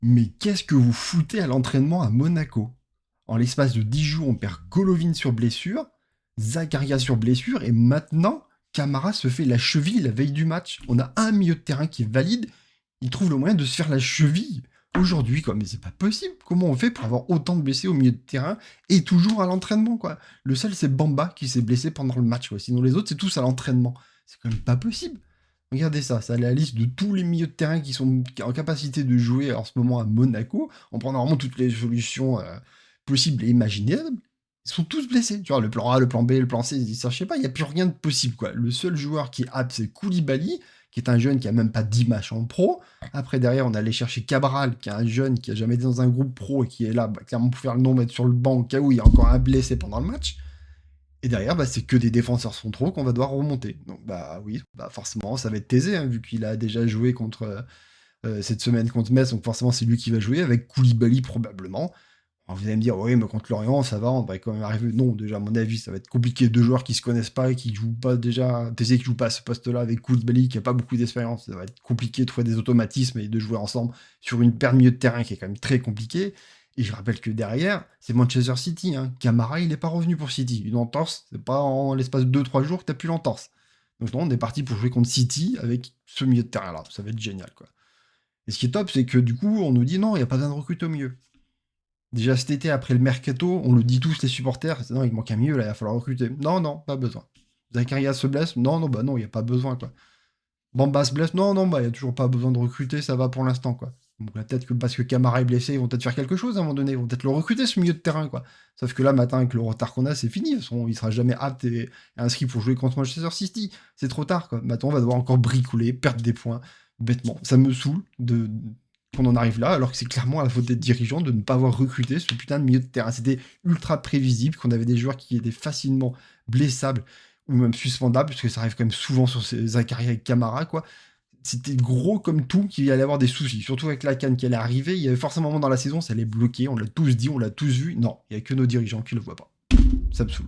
Mais qu'est-ce que vous foutez à l'entraînement à Monaco? En l'espace de 10 jours, on perd Golovin sur blessure, Zakaria sur blessure, et maintenant, Camara se fait la cheville la veille du match. On a un milieu de terrain qui est valide, il trouve le moyen de se faire la cheville aujourd'hui, quoi. Mais c'est pas possible. Comment on fait pour avoir autant de blessés au milieu de terrain et toujours à l'entraînement, quoi? Le seul, c'est Bamba qui s'est blessé pendant le match, quoi. Sinon, les autres, c'est tous à l'entraînement. C'est quand même pas possible. Regardez ça, c'est la liste de tous les milieux de terrain qui sont en capacité de jouer en ce moment à Monaco. On prend vraiment toutes les solutions possibles et imaginables. Ils sont tous blessés. Tu vois, le plan A, le plan B, le plan C, ça, je sais pas, il n'y a plus rien de possible, quoi. Le seul joueur qui est apte, c'est Koulibaly, qui est un jeune qui a même pas 10 matchs en pro. Après, derrière, on allait chercher Cabral, qui est un jeune qui a jamais été dans un groupe pro et qui est là, clairement, pour faire le nom, mettre sur le banc au cas où il y a encore un blessé pendant le match. Et derrière, c'est que des défenseurs centraux qu'on va devoir remonter. Donc, oui, forcément, ça va être Thésée, hein, vu qu'il a déjà joué contre cette semaine contre Metz, donc forcément, c'est lui qui va jouer, avec Koulibaly probablement. Alors, vous allez me dire, oui, mais contre Lorient, ça va, on va quand même arriver. Non, déjà, à mon avis, ça va être compliqué. Deux joueurs qui se connaissent pas et qui jouent pas déjà. Thésée qui joue pas à ce poste-là avec Koulibaly qui a pas beaucoup d'expérience. Ça va être compliqué de trouver des automatismes et de jouer ensemble sur une paire de milieu de terrain qui est quand même très compliquée. Et je rappelle que derrière, c'est Manchester City. Hein. Camara, il n'est pas revenu pour City. Une entorse, c'est pas en l'espace de 2-3 jours que tu as pu l'entorse. Donc non, on est parti pour jouer contre City avec ce milieu de terrain-là. Ça va être génial, quoi. Et ce qui est top, c'est que du coup, on nous dit non, il n'y a pas besoin de recruter au milieu. Déjà cet été, après le mercato, on le dit tous les supporters, non, il manque un milieu là, il va falloir recruter. Non, non, pas besoin. Zakaria se blesse, non, non, non, il n'y a pas besoin, quoi. Bamba se blesse, non, non, il n'y a toujours pas besoin de recruter, ça va pour l'instant, quoi. Donc peut-être que parce que Camara est blessé, ils vont peut-être faire quelque chose à un moment donné, ils vont peut-être le recruter ce milieu de terrain, quoi. Sauf que là, matin, avec le retard qu'on a, c'est fini. Il sera jamais apte et inscrit pour jouer contre Manchester City. C'est trop tard, quoi. Maintenant, on va devoir encore bricoler, perdre des points, bêtement. Ça me saoule qu'on en arrive là, alors que c'est clairement à la faute des dirigeants de ne pas avoir recruté ce putain de milieu de terrain. C'était ultra prévisible, qu'on avait des joueurs qui étaient facilement blessables ou même suspendables, parce que ça arrive quand même souvent sur ces Zakaria et Camara, quoi. C'était gros comme tout qu'il allait avoir des soucis, surtout avec la CAN qui allait arriver. Il y avait forcément un moment dans la saison, ça allait bloquer, on l'a tous dit, on l'a tous vu. Non, il n'y a que nos dirigeants qui le voient pas. Ça me saoule.